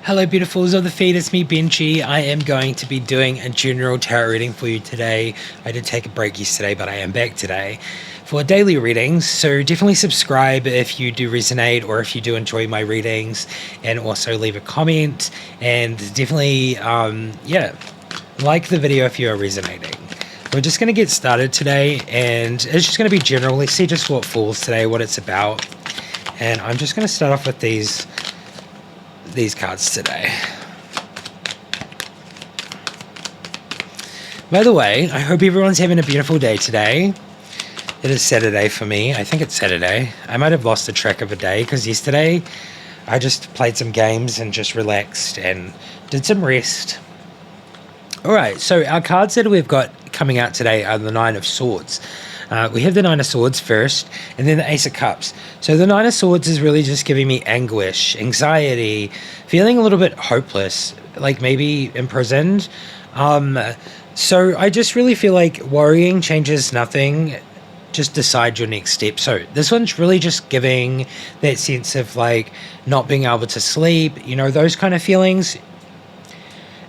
Hello beautifuls of the feed, it's me Benji. I am going to be doing a general tarot reading for you today. I did take a break yesterday, but I am back today for daily readings. So definitely subscribe if you do resonate or if you do enjoy my readings, and also leave a comment, and definitely like the video if you are resonating. We're just going to get started today, and it's just going to be general. Let's see just what falls today, what it's about. And I'm just going to start off with these cards today. By the way, I hope everyone's having a beautiful day today. It is Saturday for me. I think it's Saturday. I might have lost the track of a day because yesterday I just played some games and just relaxed and did some rest. Alright, so our cards that we've got coming out today are the Nine of Swords. We have the Nine of Swords first, and then the Ace of Cups. So the Nine of Swords is really just giving me anguish, anxiety, feeling a little bit hopeless, like maybe imprisoned. So I just really feel like worrying changes nothing. Just decide your next step. So this one's really just giving that sense of like not being able to sleep, you know, those kind of feelings.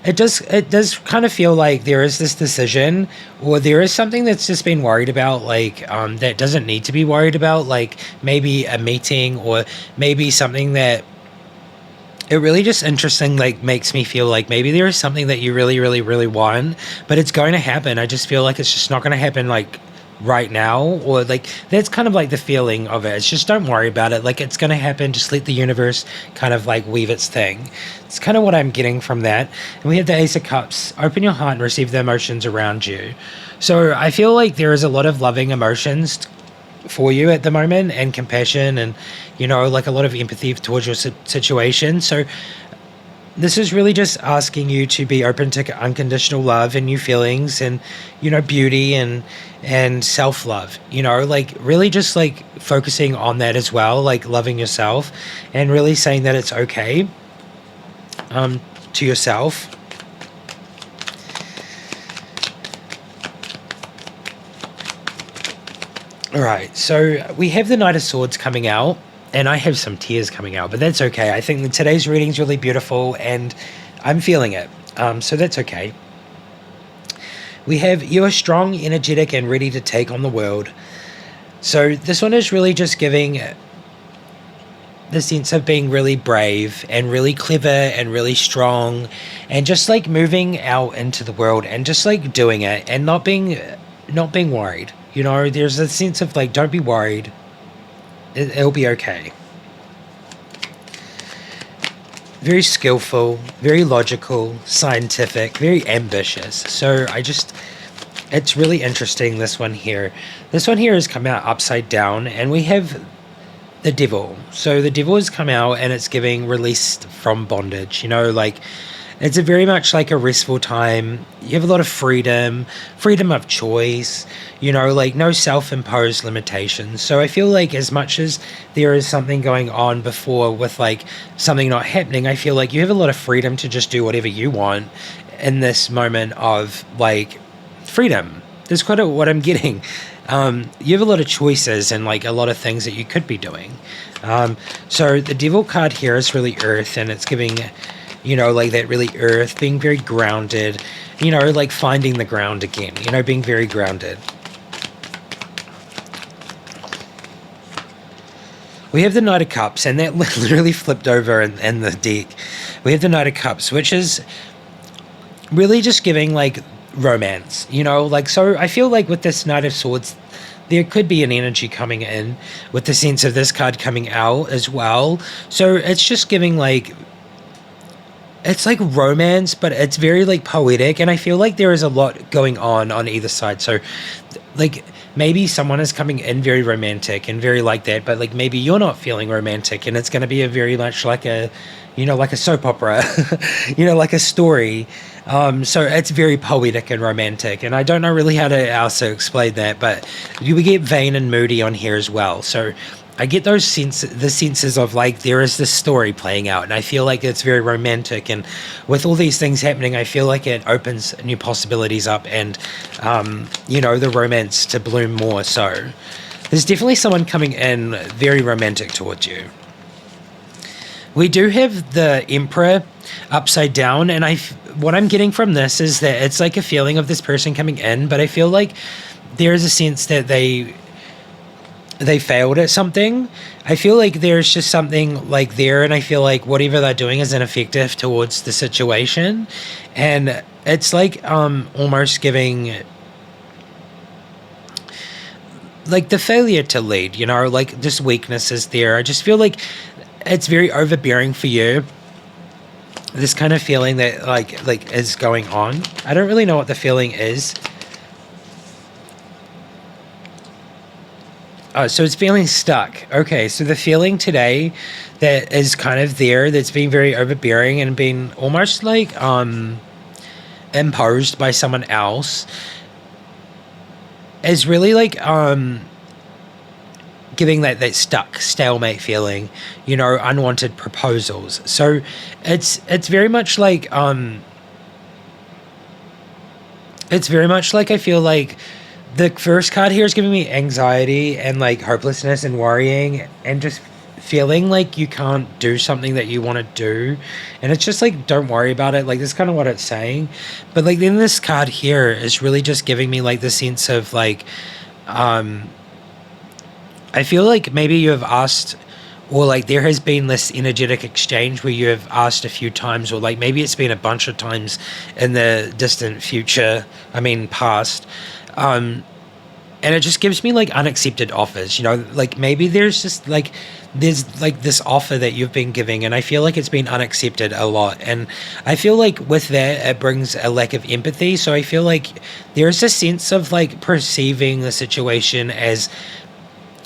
It does kind of feel like there is this decision, or there is something that's just been worried about, like that doesn't need to be worried about, like maybe a meeting, or maybe something that it really just interesting, like makes me feel like maybe there is something that you really, really, really want, but it's going to happen. I just feel like it's just not going to happen like right now, or like that's kind of like the feeling of it. It's just don't worry about it, like it's going to happen, just let the universe kind of like weave its thing. It's kind of what I'm getting from that. And we have the Ace of Cups. Open your heart and receive the emotions around you. So I feel like there is a lot of loving emotions for you at the moment, and compassion, and you know, like a lot of empathy towards your situation. So this is really just asking you to be open to unconditional love and new feelings, and you know, beauty and self-love, you know, like really just like focusing on that as well, like loving yourself and really saying that it's okay to yourself. All right, so we have the Knight of Swords coming out, and I have some tears coming out, but that's okay. I think that today's reading is really beautiful, and I'm feeling it, so that's okay. We have, you are strong, energetic, and ready to take on the world. So this one is really just giving the sense of being really brave and really clever and really strong, and just like moving out into the world and just like doing it and not being worried. You know, there's a sense of like, don't be worried. It'll be okay. Very skillful, very logical, scientific, very ambitious. So it's really interesting, this one here. This one here has come out upside down, and we have the Devil. So the Devil has come out, and it's giving release from bondage. You know, like it's a very much like a restful time. You have a lot of freedom of choice, you know, like no self-imposed limitations. So I feel like as much as there is something going on before with like something not happening, I feel like you have a lot of freedom to just do whatever you want in this moment of like freedom. That's kind of what I'm getting. You have a lot of choices and like a lot of things that you could be doing. So the Devil card here is really earth, and it's giving, you know, like that really earth, being very grounded, you know, like finding the ground again, you know, being very grounded. We have the Knight of Cups, and that literally flipped over in the deck. We have the Knight of Cups, which is really just giving like romance, you know, like, so I feel like with this Knight of Swords, there could be an energy coming in with the sense of this card coming out as well. So it's just giving like, it's like romance, but it's very like poetic, and I feel like there is a lot going on either side. So like maybe someone is coming in very romantic and very like that, but like maybe you're not feeling romantic, and it's going to be a very much like a, you know, like a soap opera, you know, like a story. So it's very poetic and romantic, and I don't know really how to also explain that, but we get vain and moody on here as well. So I get the senses of like there is this story playing out, and I feel like it's very romantic, and with all these things happening, I feel like it opens new possibilities up, and you know, the romance to bloom more. So there's definitely someone coming in very romantic towards you. We do have the Emperor upside down, and what I'm getting from this is that it's like a feeling of this person coming in, but I feel like there is a sense that they failed at something. I feel like there's just something like there, and I feel like whatever they're doing is ineffective towards the situation, and it's like almost giving like the failure to lead, like just weaknesses there. I just feel like it's very overbearing for you. This kind of feeling that like is going on. I don't really know what the feeling is. Oh, so it's feeling stuck. Okay, so the feeling today that is kind of there, that's being very overbearing and being almost like imposed by someone else, is really like giving that stuck stalemate feeling, unwanted proposals. So it's very much like I feel like the first card here is giving me anxiety and like hopelessness and worrying and just feeling like you can't do something that you want to do, and it's just like, don't worry about it. Like, that's kind of what it's saying. But like then this card here is really just giving me like the sense of like I feel like maybe you have asked, or like there has been this energetic exchange where you have asked a few times, or like maybe it's been a bunch of times in the distant future, past, and it just gives me like unaccepted offers, like maybe there's like this offer that you've been giving, and I feel like it's been unaccepted a lot, and I feel like with that it brings a lack of empathy. So I feel like there's a sense of like perceiving the situation as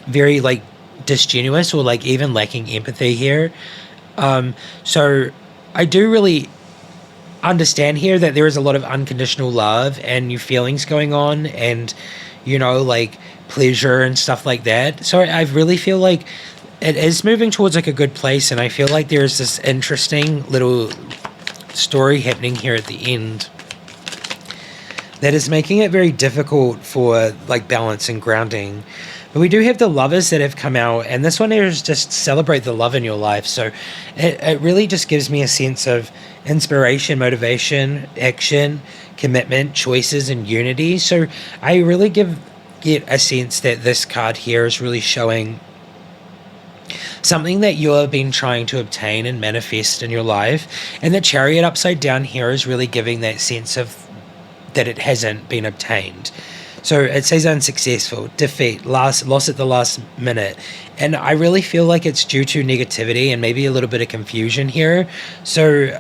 very like disingenuous, or like even lacking empathy here. So I do really understand here that there is a lot of unconditional love and new feelings going on, and like pleasure and stuff like that. So I really feel like it is moving towards like a good place, and I feel like there's this interesting little story happening here at the end that is making it very difficult for like balance and grounding. But we do have the Lovers that have come out, and this one here is just celebrate the love in your life. So it really just gives me a sense of inspiration, motivation, action, commitment, choices, and unity. So I really get a sense that this card here is really showing something that you have been trying to obtain and manifest in your life. And the Chariot upside down here is really giving that sense of that it hasn't been obtained. So it says unsuccessful, defeat, loss at the last minute. And I really feel like it's due to negativity and maybe a little bit of confusion here. So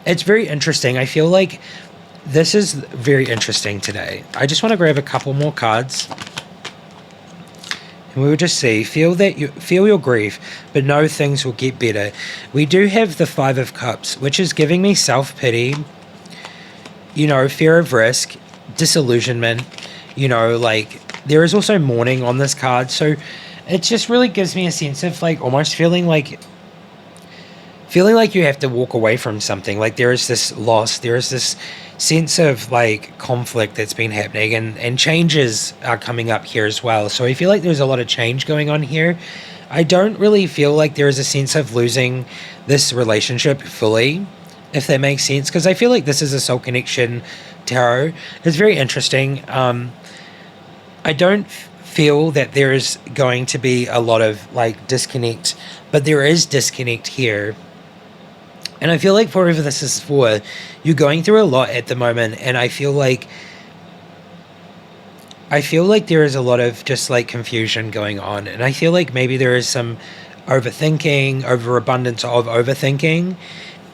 it's very interesting. I feel like this is very interesting today. I just want to grab a couple more cards. And we will just see, feel your grief, but know things will get better. We do have the Five of Cups, which is giving me self-pity, fear of risk, disillusionment, like there is also mourning on this card. So it just really gives me a sense of like almost feeling like you have to walk away from something. Like there is this loss, there is this sense of like conflict that's been happening, and changes are coming up here as well. So I feel like there's a lot of change going on here. I don't really feel like there is a sense of losing this relationship fully, if that makes sense, because I feel like this is a soul connection tarot. It's very interesting. I don't feel that there is going to be a lot of like disconnect, but there is disconnect here. And I feel like for whoever this is for, you're going through a lot at the moment, and I feel like there is a lot of just like confusion going on, and I feel like maybe there is some overabundance of overthinking,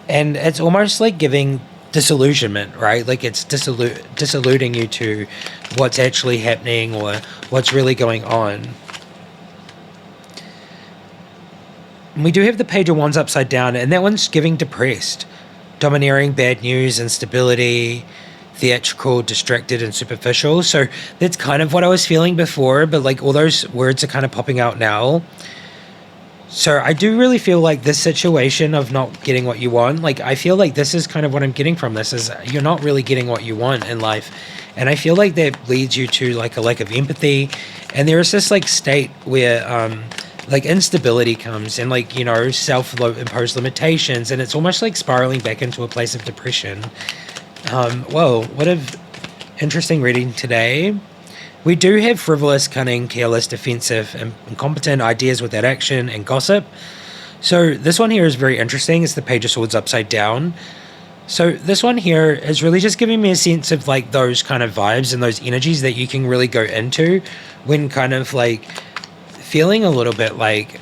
and it's almost like giving disillusionment, right? Like it's disillusioning you to what's actually happening or what's really going on. And we do have the Page of Wands upside down, and that one's giving depressed, domineering, bad news, instability, theatrical, distracted, and superficial. So that's kind of what I was feeling before, but like all those words are kind of popping out now. So I do really feel like this situation of not getting what you want, like I feel like this is kind of what I'm getting from this, is you're not really getting what you want in life. And I feel like that leads you to like a lack of empathy. And there is this like state where like instability comes, and like, you know, self-imposed limitations, and it's almost like spiraling back into a place of depression. Whoa, what a interesting reading today. We do have frivolous, cunning, careless, defensive, and incompetent, ideas without action, and gossip. So this one here is very interesting. It's the Page of Swords upside down. So this one here is really just giving me a sense of like those kind of vibes and those energies that you can really go into when kind of like feeling a little bit like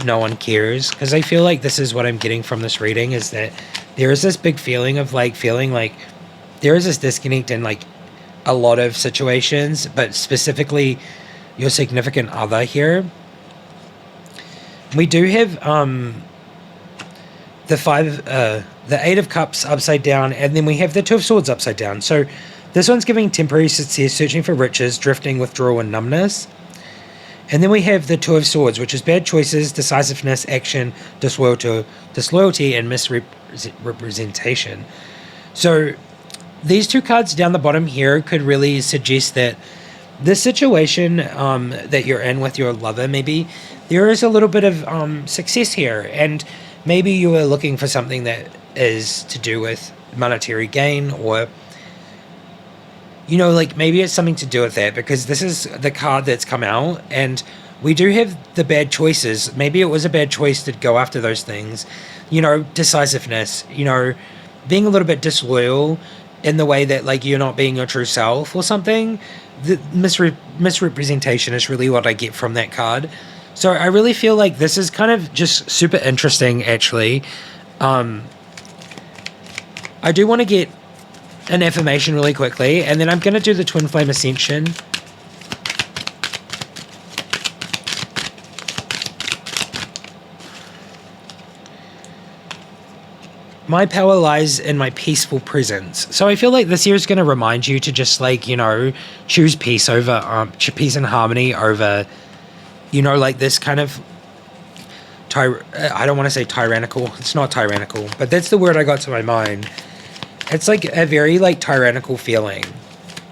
no one cares. Because I feel like this is what I'm getting from this reading, is that there is this big feeling of like feeling like there is this disconnect in like a lot of situations, but specifically your significant other here. We do have the Eight of Cups upside down, and then we have the Two of Swords upside down. So this one's giving temporary success, searching for riches, drifting, withdrawal, and numbness. And then we have the Two of Swords, which is bad choices, decisiveness, action, disloyalty, and misrepresentation. So these two cards down the bottom here could really suggest that this situation that you're in with your lover, maybe there is a little bit of success here, and maybe you are looking for something that is to do with monetary gain, or, you know, like maybe it's something to do with that, because this is the card that's come out, and we do have the bad choices. Maybe it was a bad choice to go after those things, you know, decisiveness, you know, being a little bit disloyal in the way that like you're not being your true self or something. The misrepresentation is really what I get from that card. So I really feel like this is kind of just super interesting, actually. I do want to get an affirmation really quickly, and then I'm going to do the Twin Flame Ascension. My power lies in my peaceful presence. So I feel like this year is going to remind you to just like, you know, choose peace over, peace and harmony over, you know, like this kind of, I don't want to say tyrannical. It's not tyrannical, but that's the word I got to my mind. It's like a very like tyrannical feeling.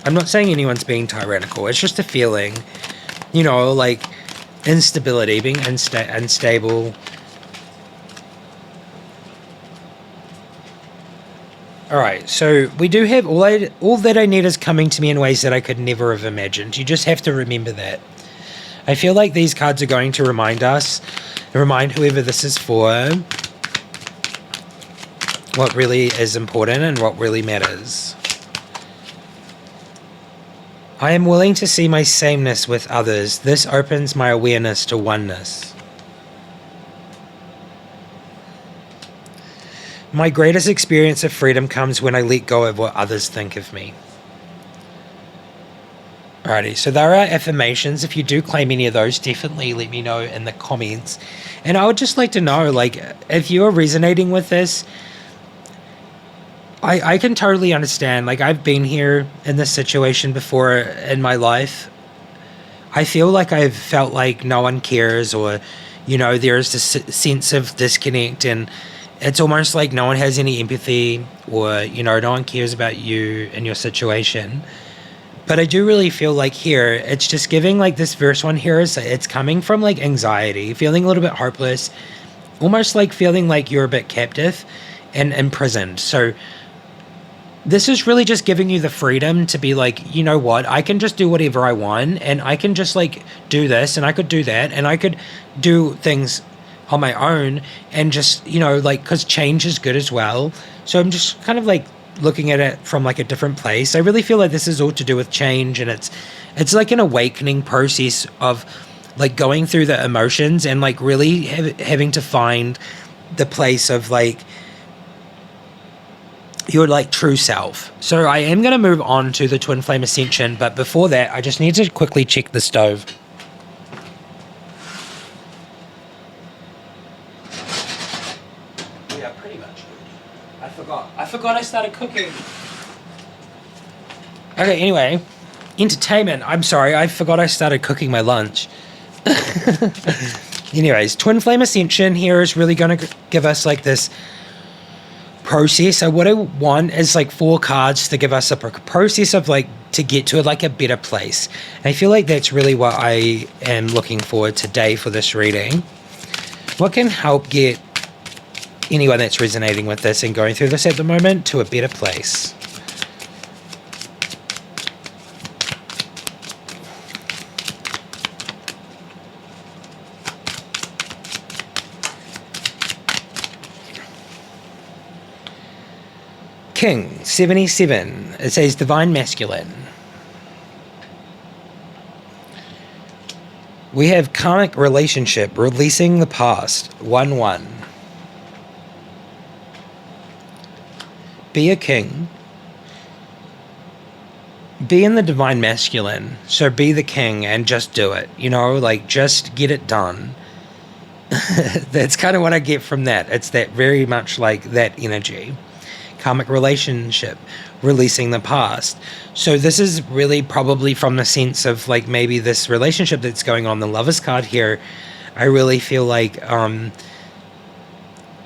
I'm not saying anyone's being tyrannical. It's just a feeling, you know, like instability, being unstable. All right, so we do have all that I need is coming to me in ways that I could never have imagined. You just have to remember that. I feel like these cards are going to remind us, remind whoever this is for, what really is important and what really matters. I am willing to see my sameness with others. This opens my awareness to oneness. My greatest experience of freedom comes when I let go of what others think of me. Alrighty, so there are affirmations. If you do claim any of those, definitely let me know in the comments. And I would just like to know, like, if you are resonating with this, I can totally understand. Like, I've been here in this situation before in my life. I feel like I've felt like no one cares, or, you know, there's this sense of disconnect, and it's almost like no one has any empathy, or, you know, no one cares about you and your situation. But I do really feel like here, it's just giving like this verse one here is, it's coming from like anxiety, feeling a little bit hopeless, almost like feeling like you're a bit captive and imprisoned. So this is really just giving you the freedom to be like, you know what, I can just do whatever I want, and I can just like do this, and I could do that, and I could do things on my own, and just, you know, like, because change is good as well. So I'm just kind of like looking at it from like a different place. I really feel like this is all to do with change, and it's like an awakening process of like going through the emotions and like really having to find the place of like your like true self. So I am going to move on to the Twin Flame Ascension, but before that I just need to quickly check the stove. Yeah, pretty much. I forgot I started cooking. Okay, anyway, entertainment. I'm sorry, I forgot I started cooking my lunch. Anyways, Twin Flame Ascension here is really going to give us like this process. So what I want is like 4 cards to give us a process of like to get to like a better place. And I feel like that's really what I am looking for today for this reading. What can help get anyone that's resonating with this and going through this at the moment to a better place? King 77, it says Divine Masculine. We have karmic relationship, releasing the past, 1-1. Be a king. Be in the Divine Masculine. So be the king and just do it. You know, like just get it done. That's kind of what I get from that. It's that very much like that energy. Karmic relationship, releasing the past. So this is really probably from the sense of like maybe this relationship that's going on. The Lovers card here, I really feel like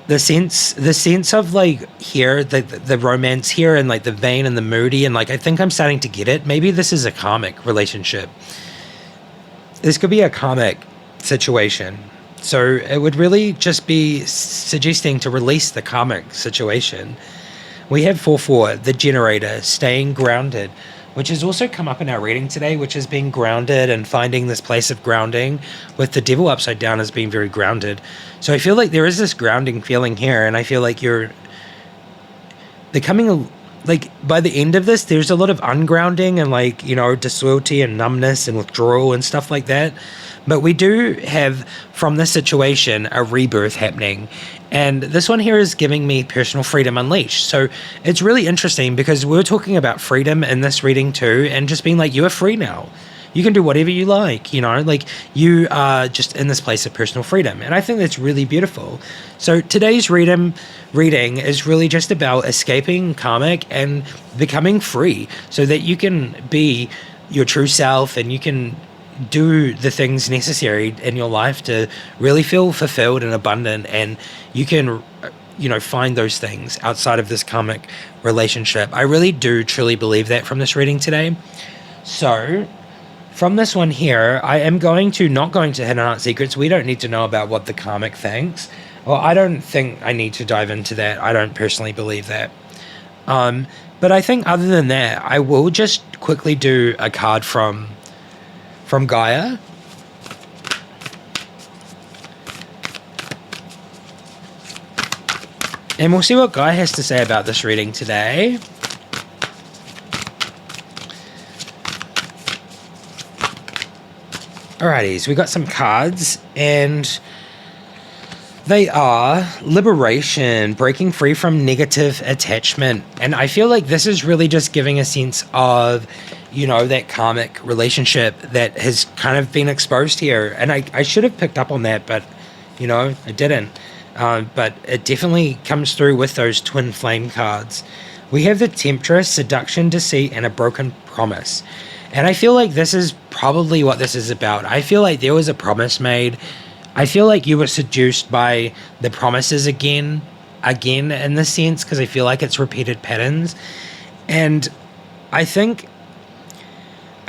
the sense of like here, the romance here, and like the vain and the moody, and like I think I'm starting to get it. Maybe this is a karmic relationship. This could be a karmic situation. So it would really just be suggesting to release the karmic situation. We have 4-4, the Generator, staying grounded, which has also come up in our reading today, which is being grounded and finding this place of grounding, with the Devil upside down as being very grounded. So I feel like there is this grounding feeling here, and I feel like you're becoming, like, by the end of this, there's a lot of ungrounding and, like, you know, disloyalty and numbness and withdrawal and stuff like that. But we do have, from this situation, a rebirth happening. And this one here is giving me personal freedom unleashed. So it's really interesting because we're talking about freedom in this reading too, and just being like, you are free now. You can do whatever you like, you know, like you are just in this place of personal freedom. And I think that's really beautiful. So today's reading is really just about escaping karmic and becoming free so that you can be your true self and you can do the things necessary in your life to really feel fulfilled and abundant, and you can, you know, find those things outside of this karmic relationship. I really do truly believe that from this reading today. So from this one here, I am not going to Hidden Heart Secrets. We don't need to know about what the karmic thinks. Well, I don't think I need to dive into that. I don't personally believe that. But I think other than that, I will just quickly do a card from Gaia. And we'll see what Gaia has to say about this reading today. Alrighties, we got some cards, and they are liberation, breaking free from negative attachment. And I feel like this is really just giving a sense of, you know, that karmic relationship that has kind of been exposed here. And I should have picked up on that, but, you know, I didn't. But it definitely comes through with those twin flame cards. We have the Temptress, seduction, deceit, and a broken promise. And I feel like this is probably what this is about. I feel like there was a promise made. I feel like you were seduced by the promises again in this sense, because I feel like it's repeated patterns. And I think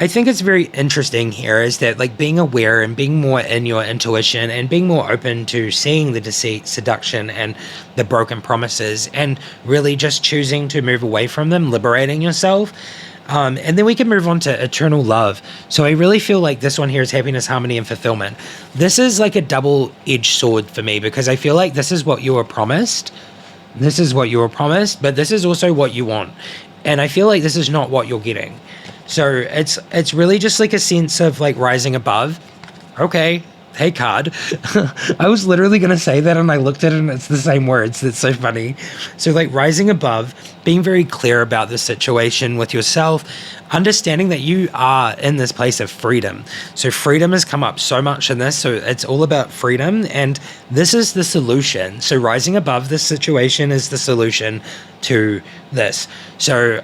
it's very interesting here is that, like, being aware and being more in your intuition and being more open to seeing the deceit, seduction, and the broken promises, and really just choosing to move away from them, liberating yourself. And then we can move on to eternal love. So I really feel like this one here is happiness, harmony, and fulfillment. This is like a double-edged sword for me, because I feel like this is what you were promised. This is what you were promised, but this is also what you want. And I feel like this is not what you're getting. So it's really just like a sense of like rising above. Okay, hey card. I was literally going to say that and I looked at it and it's the same words. It's so funny. So like rising above, being very clear about the situation with yourself, understanding that you are in this place of freedom. So freedom has come up so much in this. So it's all about freedom, and this is the solution. So rising above this situation is the solution to this. So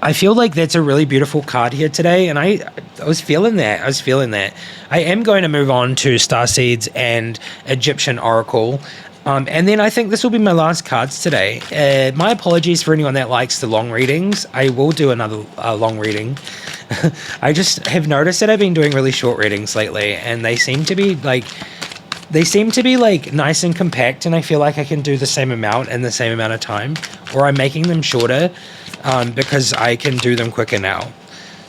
I feel like that's a really beautiful card here today, and I was feeling that. I am going to move on to Starseeds and Egyptian Oracle. And then I think this will be my last cards today. My apologies for anyone that likes the long readings. I will do another long reading. I just have noticed that I've been doing really short readings lately, and they seem to be like nice and compact, and I feel like I can do the same amount in the same amount of time, or I'm making them shorter because I can do them quicker now.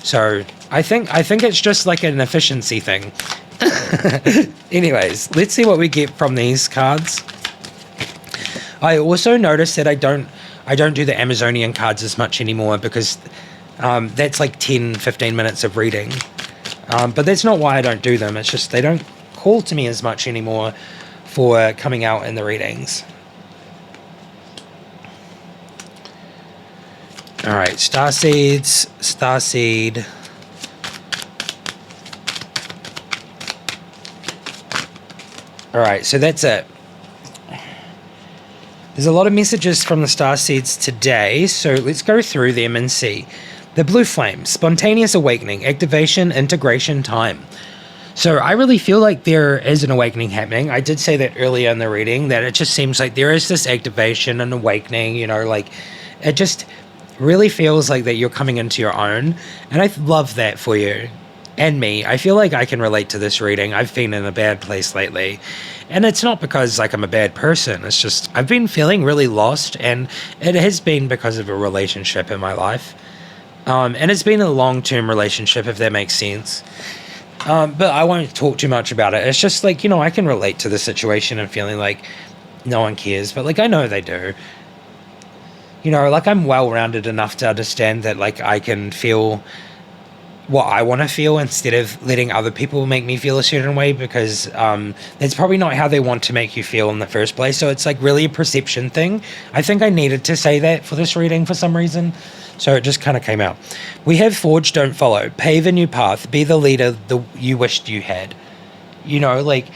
So I think it's just like an efficiency thing. Anyways, let's see what we get from these cards. I also noticed that I don't do the Amazonian cards as much anymore because that's like 10-15 minutes of reading. But that's not why I don't do them. It's just they don't call to me as much anymore for coming out in the readings. All right, Starseed. All right, so that's it. There's a lot of messages from the Starseeds today, so let's go through them and see. The Blue Flame, Spontaneous Awakening, Activation, Integration, Time. So I really feel like there is an awakening happening. I did say that earlier in the reading, that it just seems like there is this activation and awakening, you know, like it just really feels like that you're coming into your own. And I love that for you and me. I feel like I can relate to this reading. I've been in a bad place lately. And it's not because like I'm a bad person. It's just I've been feeling really lost, and it has been because of a relationship in my life. And it's been a long-term relationship, if that makes sense. But I won't talk too much about it. It's just like, you know, I can relate to the situation and feeling like no one cares, but like I know they do. You know, like I'm well-rounded enough to understand that like I can feel what I want to feel instead of letting other people make me feel a certain way, because that's probably not how they want to make you feel in the first place. So it's like really a perception thing. I think I needed to say that for this reading for some reason. So it just kind of came out. We have Forge, Don't Follow. Pave a new path. Be the leader you wished you had. You know, like,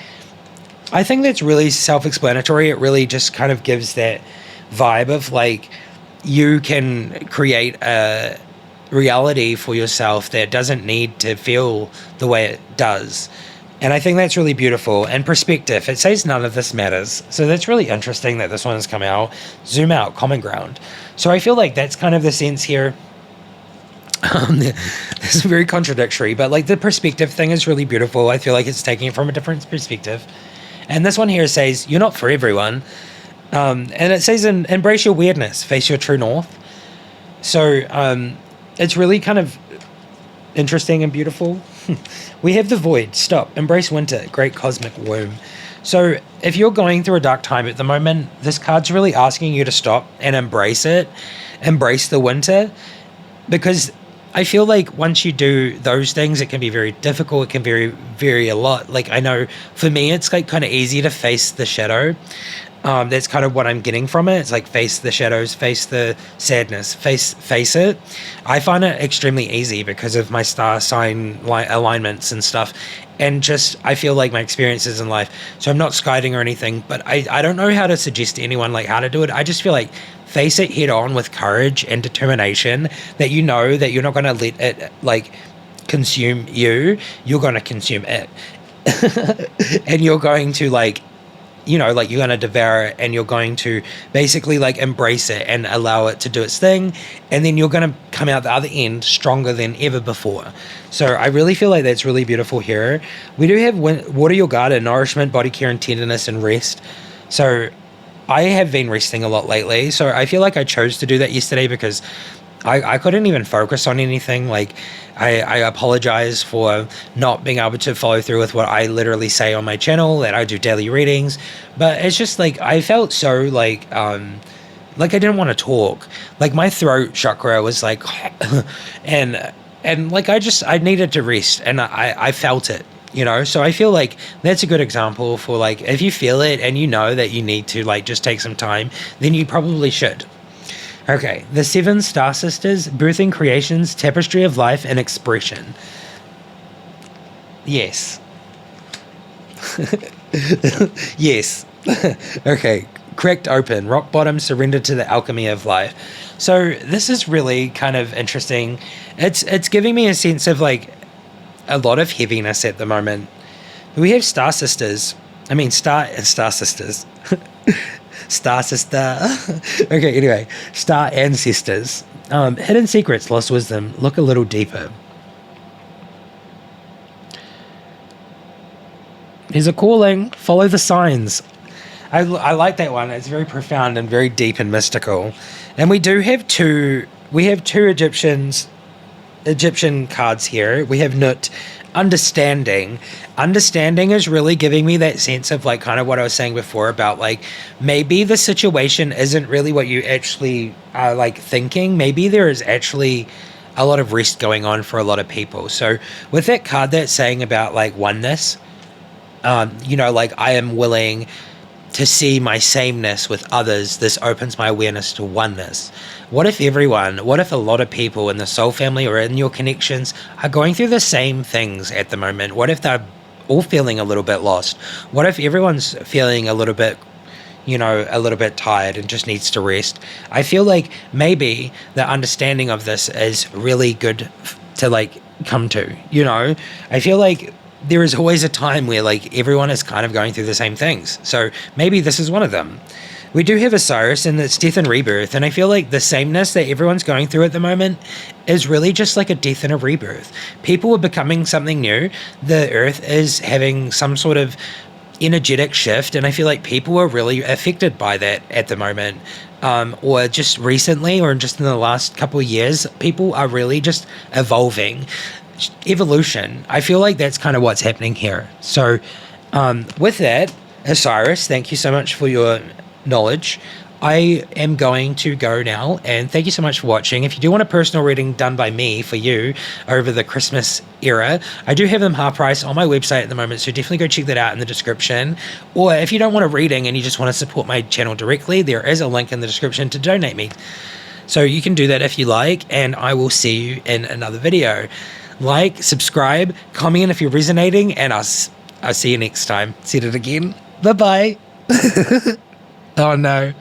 I think that's really self-explanatory. It really just kind of gives that vibe of, like, you can create a reality for yourself that doesn't need to feel the way it does. And I think that's really beautiful. And perspective, it says none of this matters. So that's really interesting that this one has come out. Zoom out, common ground. So I feel like that's kind of the sense here. This is very contradictory, but like the perspective thing is really beautiful. I feel like it's taking it from a different perspective. And this one here says, you're not for everyone. And it says, embrace your weirdness, face your true north. So it's really kind of interesting and beautiful. We have the Void, stop, embrace winter, great cosmic womb. So if you're going through a dark time at the moment, this card's really asking you to stop and embrace it, embrace the winter, because I feel like once you do those things, it can be very difficult. It can vary a lot. Like I know for me, it's like kind of easy to face the shadow. That's kind of what I'm getting from it. It's like face the shadows, face the sadness, face it. I find it extremely easy because of my star sign alignments and stuff. And just, I feel like my experiences in life. So I'm not skyding or anything, but I don't know how to suggest to anyone like how to do it. I just feel like face it head on with courage and determination, that you know that you're not going to let it like consume you. You're going to consume it. And you're going to like, you know, like you're going to devour it, and you're going to basically like embrace it and allow it to do its thing. And then you're going to come out the other end stronger than ever before. So I really feel like that's really beautiful here. We do have water your garden, nourishment, body care and tenderness and rest. So I have been resting a lot lately. So I feel like I chose to do that yesterday because I couldn't even focus on anything. Like I apologize for not being able to follow through with what I literally say on my channel, that I do daily readings, but it's just like I felt so like I didn't want to talk. Like my throat chakra was like and like I needed to rest, and I felt it, you know. So I feel like that's a good example for like if you feel it and you know that you need to like just take some time, then you probably should. Okay, the 7 Star Sisters, birthing creations, tapestry of life and expression. Yes. Yes. Okay, cracked open, rock bottom, surrender to the alchemy of life. So this is really kind of interesting. It's giving me a sense of like a lot of heaviness at the moment. We have Star Sisters. I mean, Star Sisters. Star sister. Okay, anyway. Star ancestors. Hidden secrets, lost wisdom. Look a little deeper. Here's a calling. Follow the signs. I like that one. It's very profound and very deep and mystical. And we have two Egyptian cards here. We have Nut. Understanding. Understanding is really giving me that sense of like kind of what I was saying before about like maybe the situation isn't really what you actually are like thinking. Maybe there is actually a lot of rest going on for a lot of people. So with that card that's saying about like oneness, like I am willing to see my sameness with others, this opens my awareness to oneness. What if a lot of people in the soul family or in your connections are going through the same things at the moment? What if they're all feeling a little bit lost? What if everyone's feeling a little bit tired and just needs to rest? I feel like maybe the understanding of this is really good to like come to, I feel like there is always a time where like everyone is kind of going through the same things. So maybe this is one of them. We do have Osiris and it's death and rebirth. And I feel like the sameness that everyone's going through at the moment is really just like a death and a rebirth. People are becoming something new. The earth is having some sort of energetic shift. And I feel like people are really affected by that at the moment. Or just recently or just in the last couple of years, people are really just evolving. Evolution. I feel like that's kind of what's happening here. So with that, Osiris, thank you so much for your knowledge. I am going to go now, and thank you so much for watching. If you do want a personal reading done by me for you over the Christmas era, I do have them half price on my website at the moment, so definitely go check that out in the description. Or if you don't want a reading and you just want to support my channel directly, there is a link in the description to donate me. So you can do that if you like, and I will see you in another video. Like, subscribe, comment if you're resonating, and I'll see you next time. Said it again. Bye-bye. Oh no.